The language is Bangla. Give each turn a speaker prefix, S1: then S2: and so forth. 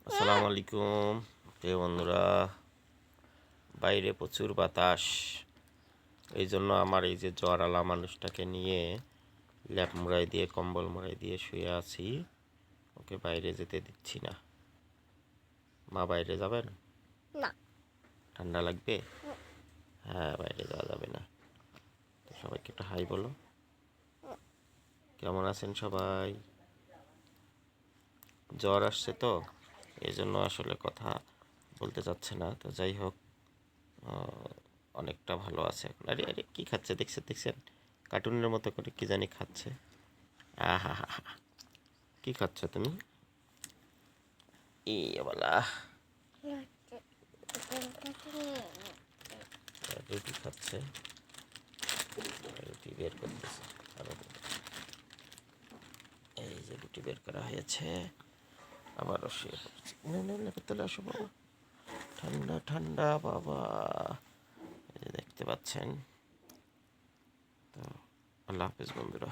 S1: আসসালামু আলাইকুম প্রিয় বন্ধুরা। বাইরে প্রচুর বাতাস, এই জন্য আমার এই যে জ্বরওয়ালা মানুষটাকে নিয়ে ল্যাপ মুড়াই দিয়ে কম্বল মুড়াই দিয়ে শুয়ে আছি, ওকে বাইরে যেতে দিচ্ছি না। মা বাইরে যাবেন
S2: না?
S1: ঠান্ডা লাগবে। হ্যাঁ, বাইরে যাওয়া যাবে না। তো সবাইকে একটা হাই বলো। কেমন আছেন সবাই? জ্বর আসছে তো, এই জন্য আসলে কথা বলতে চাচ্ছে না। তো যাই হোক, অনেকটা ভালো আছে এখন। আরে আরে, কি খাচ্ছে দেখছেন? কার্টুনের মতো করে কি জানি খাচ্ছে। আহা হা হা, কি খাচ্ছ তুমি? ই বলা, রুটি খাচ্ছে, রুটি বের করতেছে। আরো এই যে রুটি বের করা হয়েছে, আবারও শুয়ে পড়ছে। না না না, তাহলে আসো বাবা, ঠান্ডা ঠান্ডা বাবা। এই যে দেখতে পাচ্ছেন। তো আল্লাহ হাফেজ বন্ধুরা।